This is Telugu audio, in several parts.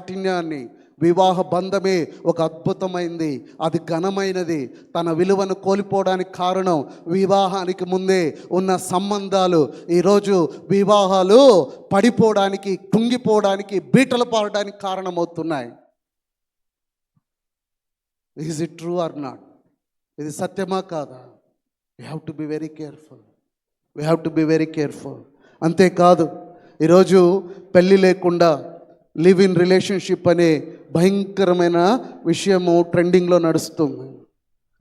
కాఠిన్యాన్ని, వివాహ బంధమే ఒక అద్భుతమైనది, అది ఘనమైనది. తన విలువను కోల్పోవడానికి కారణం వివాహానికి ముందే ఉన్న సంబంధాలు. ఈరోజు వివాహాలు పడిపోవడానికి, కుంగిపోవడానికి, బీటలు పారడానికి కారణమవుతున్నాయి. Is it true or not? ఇది సత్యమా కాదా? We have to be very careful. We have to be very careful. అంతేకాదు, ఈరోజు పెళ్ళి లేకుండా లివ్ ఇన్ రిలేషన్షిప్ అనే భయంకరమైన విషయము ట్రెండింగ్లో నడుస్తుంది.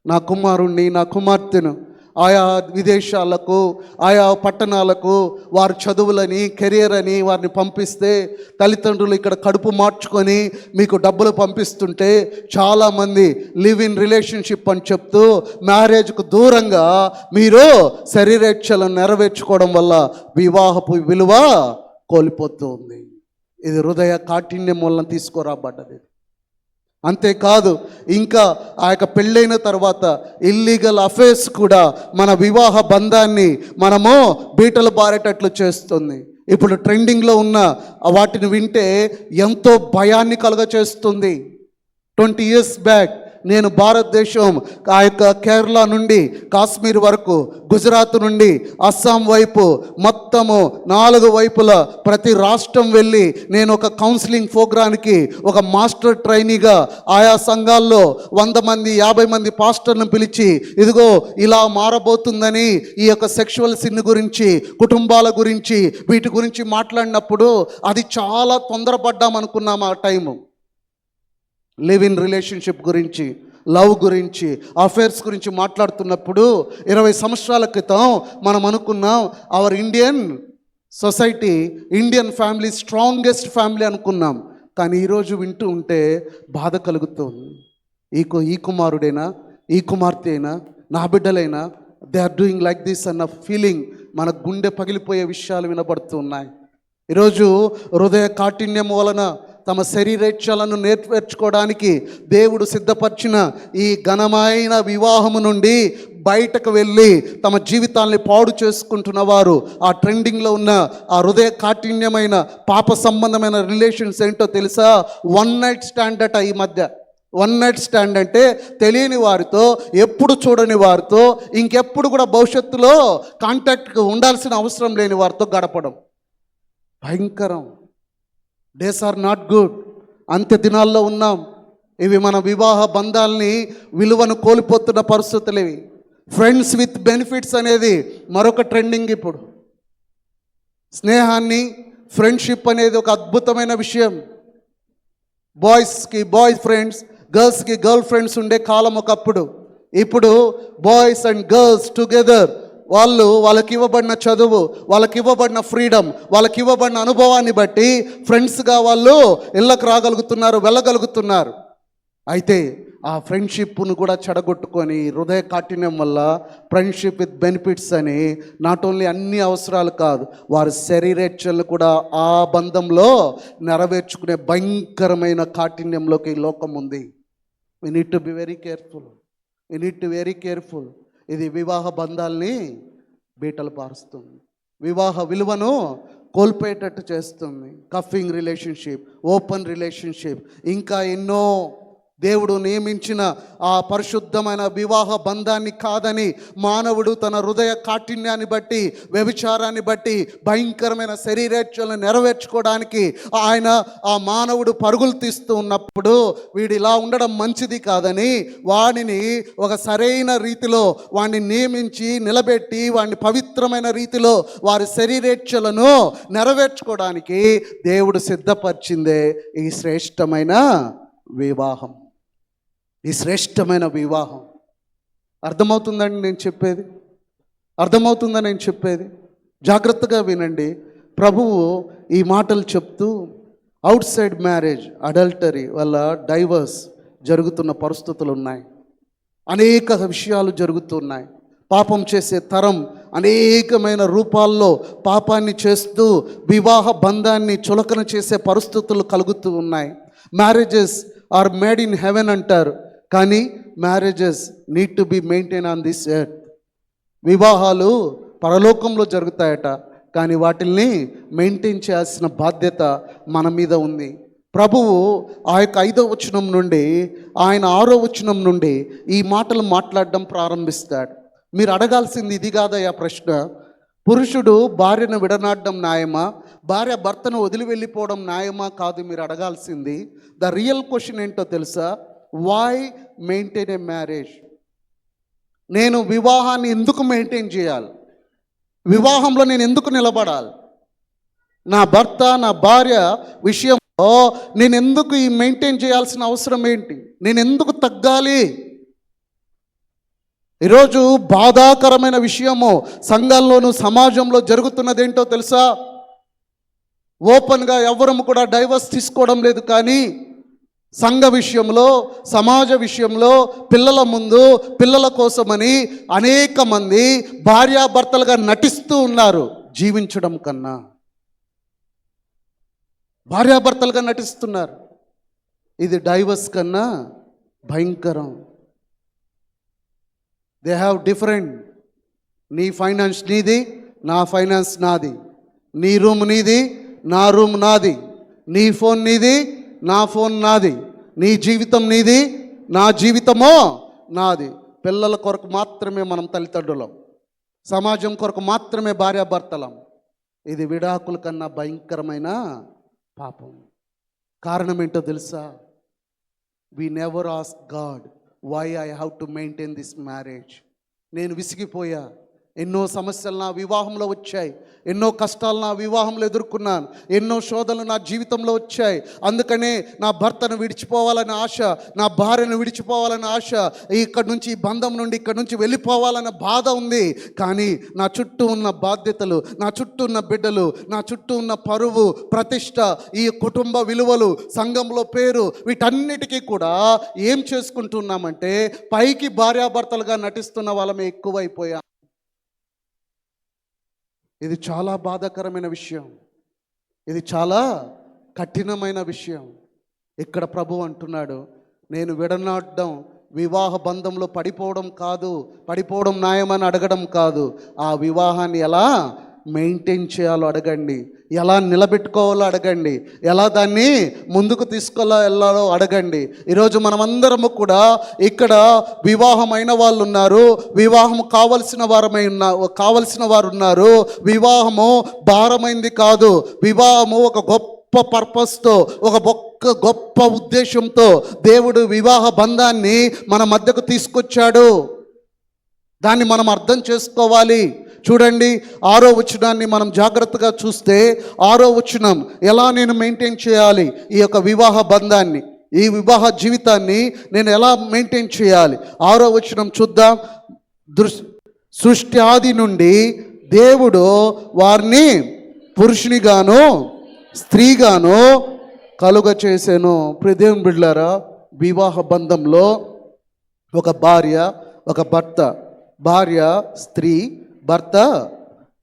నా కుమారుణ్ణి, నా కుమార్తెను ఆయా విదేశాలకు, ఆయా పట్టణాలకు వారి చదువులని, కెరియర్ అని వారిని పంపిస్తే తల్లిదండ్రులు ఇక్కడ కడుపు మార్చుకొని మీకు డబ్బులు పంపిస్తుంటే చాలామంది లివ్ ఇన్ రిలేషన్షిప్ అని చెప్తూ మ్యారేజ్కు దూరంగా మీరు శరీరేచ్ఛలను నెరవేర్చుకోవడం వల్ల వివాహపు విలువ కోల్పోతుంది. ఇది హృదయ కాఠిన్యం వలన తీసుకురాబడ్డది. అంతేకాదు, ఇంకా ఆ యొక్క పెళ్ళైన తర్వాత ఇల్లీగల్ అఫేర్స్ కూడా మన వివాహ బంధాన్ని మనము బీటలు బారేటట్లు చేస్తుంది. ఇప్పుడు ట్రెండింగ్లో ఉన్న వాటిని వింటే ఎంతో భయాన్ని కలుగచేస్తుంది. 20 years బ్యాక్ నేను భారతదేశం ఆ యొక్క కేరళ నుండి కాశ్మీర్ వరకు, గుజరాత్ నుండి అస్సాం వైపు, మొత్తము 4 వైపుల ప్రతి రాష్ట్రం వెళ్ళి నేను ఒక కౌన్సిలింగ్ ప్రోగ్రామ్కి ఒక మాస్టర్ ట్రైనీగా ఆయా సంఘాల్లో 100 మంది 50 మంది పాస్టర్లను పిలిచి, ఇదిగో ఇలా మారబోతుందని ఈ యొక్క సెక్షువల్ సిన్ గురించి, కుటుంబాల గురించి, వీటి గురించి మాట్లాడినప్పుడు అది చాలా తొందరపడ్డామనుకున్నాం. ఆ టైము లివ్ ఇన్ రిలేషన్షిప్ గురించి, లవ్ గురించి, అఫేర్స్ గురించి మాట్లాడుతున్నప్పుడు 20 సంవత్సరాల క్రితం మనం అనుకున్నాం our Indian society, Indian family strongest family అనుకున్నాం. కానీ ఈరోజు వింటూ ఉంటే బాధ కలుగుతుంది. ఈ కుమారుడైనా, ఈ కుమార్తె అయినా, నా బిడ్డలైనా they are doing like this అన్న ఫీలింగ్, మన గుండె పగిలిపోయే విషయాలు వినబడుతున్నాయి. ఈరోజు హృదయ కాఠిన్యం వలన తమ శరీరేచ్ఛలను నెరవేర్చుకోవడానికి దేవుడు సిద్ధపరిచిన ఈ ఘనమైన వివాహము నుండి బయటకు వెళ్ళి తమ జీవితాన్ని పాడు చేసుకుంటున్న వారు, ఆ ట్రెండింగ్లో ఉన్న ఆ హృదయ కాఠిన్యమైన పాప సంబంధమైన రిలేషన్స్ ఏంటో తెలుసా? 1 night స్టాండ్ అట. ఈ మధ్య 1 night స్టాండ్ అంటే తెలియని వారితో, ఎప్పుడు చూడని వారితో, ఇంకెప్పుడు కూడా భవిష్యత్తులో కాంటాక్ట్ ఉండాల్సిన అవసరం లేని వారితో గడపడం భయంకరం. Days are not good. అంత్య దినాల్లో ఉన్నాం. ఇవి మన వివాహ బంధాలని విలువను కోల్పోతున్న పరిస్థితులు ఇవి. ఫ్రెండ్స్ విత్ బెనిఫిట్స్ అనేది మరొక ట్రెండింగ్. ఇప్పుడు స్నేహాన్ని, ఫ్రెండ్షిప్ అనేది ఒక అద్భుతమైన విషయం. బాయ్స్కి బాయ్ ఫ్రెండ్స్, గర్ల్స్కి గర్ల్ ఫ్రెండ్స్ ఉండే కాలం ఒకప్పుడు. ఇప్పుడు బాయ్స్ అండ్ గర్ల్స్ టుగెదర్, వాళ్ళకి ఇవ్వబడిన చదువు, వాళ్ళకి ఇవ్వబడిన ఫ్రీడమ్, వాళ్ళకి ఇవ్వబడిన అనుభవాన్ని బట్టి ఫ్రెండ్స్గా వాళ్ళు ఇళ్ళకు రాగలుగుతున్నారు, వెళ్ళగలుగుతున్నారు. అయితే ఆ ఫ్రెండ్షిప్ను కూడా చెడగొట్టుకొని హృదయ కాఠిన్యం వల్ల ఫ్రెండ్షిప్ విత్ బెనిఫిట్స్ అని నాట్ ఓన్లీ అన్ని అవసరాలు కాదు, వారి శరీరేచ్ఛలు కూడా ఆ బంధంలో నెరవేర్చుకునే భయంకరమైన కాఠిన్యంలోకి ఈ లోకం ఉంది. We need to be very careful. We need to very careful. ఇది వివాహ బంధాల్ని బీటలు పారుస్తుంది, వివాహ విలువను కోల్పోయేటట్టు చేస్తుంది. కఫింగ్ రిలేషన్షిప్, ఓపెన్ రిలేషన్షిప్, ఇంకా ఎన్నో దేవుడు నియమించిన ఆ పరిశుద్ధమైన వివాహ బంధాన్ని కాదని మానవుడు తన హృదయ కాఠిన్యాన్ని బట్టి, వ్యభిచారాన్ని బట్టి, భయంకరమైన శరీరేచ్ఛలను నెరవేర్చుకోవడానికి ఆ మానవుడు పరుగులు తీస్తూ ఉన్నప్పుడు వీడు ఇలా ఉండడం మంచిది కాదని వాడిని ఒక సరైన రీతిలో వాడిని నియమించి నిలబెట్టి వాడిని పవిత్రమైన రీతిలో వారి శరీరేచ్ఛలను నెరవేర్చుకోవడానికి దేవుడు సిద్ధపరిచిందే ఈ శ్రేష్టమైన వివాహం. ఈ శ్రేష్టమైన వివాహం. అర్థమవుతుందని నేను చెప్పేది? జాగ్రత్తగా వినండి. ప్రభువు ఈ మాటలు చెప్తూ అవుట్ సైడ్ మ్యారేజ్, అడల్టరీ వల్ల డైవర్స్ జరుగుతున్న పరిస్థితులు ఉన్నాయి. అనేక విషయాలు జరుగుతున్నాయి. పాపం చేసే తరం అనేకమైన రూపాల్లో పాపాన్ని చేస్తూ వివాహ బంధాన్ని చులకన చేసే పరిస్థితులు కలుగుతూ ఉన్నాయి. Marriages are made in heaven అంటారు, కానీ marriages need to be maintain on this earth. వివాహాలు పరలోకంలో జరుగుతాయట, కానీ వాటిల్ని మెయింటైన్ చేయాల్సిన బాధ్యత మన మీద ఉంది. ప్రభువు ఆ యొక్క 5వ వచనం నుండి ఆయన 6వ వచనం నుండి ఈ మాటలు మాట్లాడడం ప్రారంభిస్తాడు. మీరు అడగాల్సింది ఇది కాదయ్యా ప్రశ్న, పురుషుడు భార్యను విడనాడడం న్యాయమా, భార్య భర్తను వదిలి వెళ్ళిపోవడం న్యాయమా కాదు. మీరు అడగాల్సింది ద రియల్ క్వశ్చన్ ఏంటో తెలుసా? Why maintain a marriage? నేను వివాహాన్ని ఎందుకు మెయింటైన్ చేయాలి? వివాహంలో నేను ఎందుకు నిలబడాలి? నా భర్త నా భార్య విషయంలో నేను ఎందుకు ఈ మెయింటైన్ చేయాల్సిన అవసరం ఏంటి? నేను ఎందుకు తగ్గాలి? ఈరోజు బాధాకరమైన విషయము సంఘాల్లోనూ సమాజంలో జరుగుతున్నది ఏంటో తెలుసా? ఓపెన్గా ఎవరము కూడా డైవర్స్ తీసుకోవడం లేదు, కానీ సంఘ విషయంలో, సమాజ విషయంలో, పిల్లల ముందు, పిల్లల కోసమని అనేక మంది భార్యాభర్తలుగా నటిస్తూ ఉన్నారు. జీవించడం కన్నా భార్యాభర్తలుగా నటిస్తున్నారు. ఇది డైవర్స్ కన్నా భయంకరం. They have different. నీ ఫైనాన్స్ నీది, నా ఫైనాన్స్ నాది. నీ రూమ్ నీది, నా రూమ్ నాది. నీ ఫోన్ నీది, నా ఫోన్ నాది. నీ జీవితం నీది, నా జీవితమో నాది. పిల్లల కొరకు మాత్రమే మనం తల్లిదండ్రులం, సమాజం కొరకు మాత్రమే భార్యాభర్తలం. ఇది విడాకుల కన్నా భయంకరమైన పాపం. కారణం ఏంటో తెలుసా? We never ask God why I have to maintain this marriage. నేను విసిగిపోయా. ఎన్నో సమస్యలు నా వివాహంలో వచ్చాయి, ఎన్నో కష్టాలు నా వివాహంలో ఎదుర్కొన్నాను, ఎన్నో శోధనలు నా జీవితంలో వచ్చాయి. అందుకనే నా భర్తను విడిచిపోవాలని ఆశ, నా భార్యను విడిచిపోవాలని ఆశ, ఇక్కడి నుంచి ఈ బంధం నుండి ఇక్కడి నుంచి వెళ్ళిపోవాలన్న బాధ ఉంది. కానీ నా చుట్టూ ఉన్న బాధ్యతలు, నా చుట్టూ ఉన్న బిడ్డలు, నా చుట్టూ ఉన్న పరువు, ప్రతిష్ట, ఈ కుటుంబ విలువలు, సంఘంలో పేరు, వీటన్నిటికీ కూడా ఏం చేసుకుంటున్నామంటే పైకి భార్యాభర్తలుగా నటిస్తున్న వాళ్ళమే ఎక్కువైపోయాం. ఇది చాలా బాధాకరమైన విషయం. ఇది చాలా కఠినమైన విషయం. ఇక్కడ ప్రభు అంటున్నాడు, నేను విడనాడడం, వివాహ బంధంలో పడిపోవడం కాదు, పడిపోవడం న్యాయమని అడగడం కాదు. ఆ వివాహాన్ని ఎలా మెయింటైన్ చేయాలో అడగండి, ఎలా నిలబెట్టుకోవాలో అడగండి, ఎలా దాన్ని ముందుకు తీసుకెళ్ళాలో అడగండి. ఈరోజు మనమందరము కూడా ఇక్కడ వివాహమైన వాళ్ళు ఉన్నారు, వివాహం కావలసిన వారు ఉన్నారు. వివాహము భారమైంది కాదు. వివాహము ఒక గొప్ప పర్పస్తో, ఒక గొప్ప ఉద్దేశంతో దేవుడు వివాహ బంధాన్ని మన మధ్యకు తీసుకొచ్చాడు. దాన్ని మనం అర్థం చేసుకోవాలి. చూడండి, 6వ వచనాన్ని మనం జాగ్రత్తగా చూస్తే, 6వ వచనం ఎలా నేను మెయింటైన్ చేయాలి ఈ యొక్క వివాహ బంధాన్ని, ఈ వివాహ జీవితాన్ని నేను ఎలా మెయింటైన్ చేయాలి? 6వ వచనం చూద్దాం. సృష్టి ఆది నుండి దేవుడు వారిని పురుషునిగాను స్త్రీగాను కలుగ చేశాను. ప్రియదేవుని బిడ్డలారా, వివాహ బంధంలో ఒక భార్య, ఒక భర్త, భార్య స్త్రీ, భర్త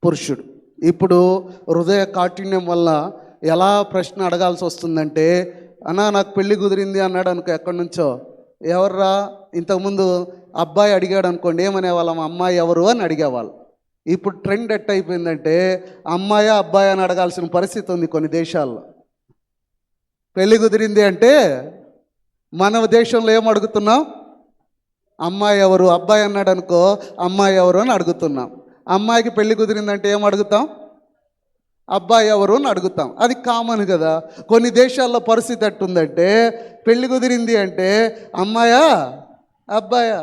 పురుషుడు. ఇప్పుడు హృదయ కాఠిన్యం వల్ల ఎలా ప్రశ్న అడగాల్సి వస్తుందంటే, అన్నా నాకు పెళ్ళి కుదిరింది అన్నాడు అనుకో, ఎక్కడి నుంచో, ఎవర్రా? ఇంతకుముందు అబ్బాయి అడిగాడు అనుకోండి, ఏమనేవాళ్ళం? అమ్మాయి ఎవరు అని అడిగేవాళ్ళు. ఇప్పుడు ట్రెండ్ ఎట్ అయిపోయిందంటే అమ్మాయా అబ్బాయి అని అడగాల్సిన పరిస్థితి ఉంది కొన్ని దేశాల్లో. పెళ్ళి కుదిరింది అంటే మన దేశంలో ఏం అడుగుతున్నాం? అమ్మాయి ఎవరు? అబ్బాయి అన్నాడు అనుకో, అమ్మాయి ఎవరు అని అడుగుతున్నాం. అమ్మాయికి పెళ్ళి కుదిరిందంటే ఏం అడుగుతాం? అబ్బాయి ఎవరు అని అడుగుతాం. అది కామన్ కదా. కొన్ని దేశాల్లో పరిస్థితి ఎట్టుందంటే పెళ్ళి కుదిరింది అంటే అమ్మాయా అబ్బాయా.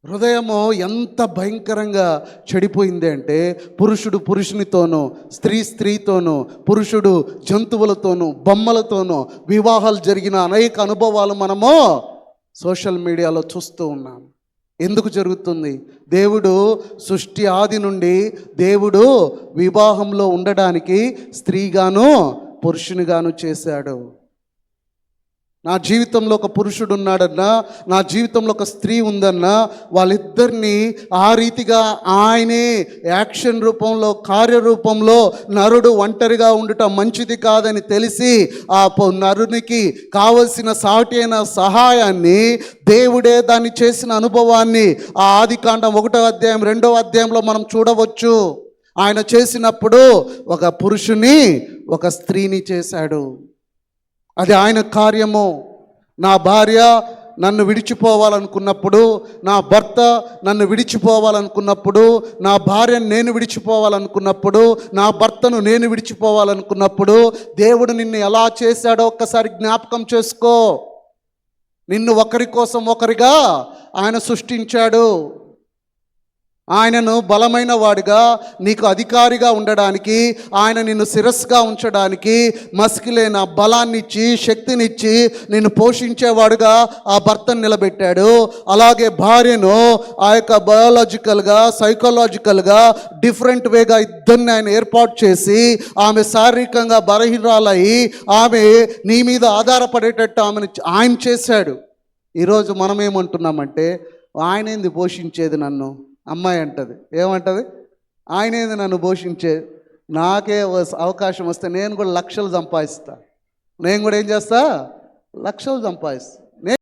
హృదయము ఎంత భయంకరంగా చెడిపోయింది అంటే, పురుషుడు పురుషునితోనూ, స్త్రీ స్త్రీతోనూ, పురుషుడు జంతువులతోనూ, బొమ్మలతోనూ వివాహాలు జరిగిన అనేక అనుభవాలు మనము సోషల్ మీడియాలో చూస్తూ ఉన్నాం. ఎందుకు జరుగుతుంది? దేవుడు సృష్టి ఆది నుండి దేవుడు వివాహంలో ఉండడానికి స్త్రీగాను పురుషునిగాను చేశాడు. నా జీవితంలో ఒక పురుషుడు ఉన్నాడన్నా, నా జీవితంలో ఒక స్త్రీ ఉందన్నా, వాళ్ళిద్దరినీ ఆ రీతిగా ఆయనే యాక్షన్ రూపంలో, కార్యరూపంలో, నరుడు ఒంటరిగా ఉండటం మంచిది కాదని తెలిసి ఆ నరునికి కావలసిన సాటి అయిన సహాయాన్ని దేవుడే దాన్ని చేసిన అనుభవాన్ని ఆ ఆదికాండం 1వ అధ్యాయం 2వ అధ్యాయంలో మనం చూడవచ్చు. ఆయన చేసినప్పుడు ఒక పురుషుని ఒక స్త్రీని చేశాడు. అది ఆయన కార్యము. నా భార్య నన్ను విడిచిపోవాలనుకున్నప్పుడు, నా భర్త నన్ను విడిచిపోవాలనుకున్నప్పుడు, నా భార్యను నేను విడిచిపోవాలనుకున్నప్పుడు, నా భర్తను నేను విడిచిపోవాలనుకున్నప్పుడు దేవుడు నిన్ను ఎలా చేశాడో ఒక్కసారి జ్ఞాపకం చేసుకో. నిన్ను ఒకరి కోసం ఒకరిగా ఆయన సృష్టించాడు. ఆయనను బలమైన వాడిగా, నీకు అధికారిగా ఉండడానికి, ఆయన నిన్ను శిరస్సుగా ఉంచడానికి, మసికిలేని బలాన్నిచ్చి శక్తినిచ్చి నిన్ను పోషించేవాడుగా ఆ భర్తను నిలబెట్టాడు. అలాగే భార్యను ఆ యొక్క బయాలజికల్గా, సైకలాజికల్గా డిఫరెంట్ వేగా ఇద్దరిని ఆయన ఏర్పాటు చేసి, ఆమె శారీరకంగా బలహీనరాలయ్యి ఆమె నీ మీద ఆధారపడేటట్టు ఆమెను ఆయన చేశాడు. ఈరోజు మనం ఏమంటున్నామంటే, ఆయనేంది పోషించేది నన్ను? అమ్మాయి అంటది, ఏమంటది? ఆయనేది నన్ను పోషించేది, నాకే అవకాశం వస్తే నేను కూడా లక్షలు సంపాదిస్తా, నేను కూడా ఏం చేస్తా? లక్షలు సంపాదిస్తా.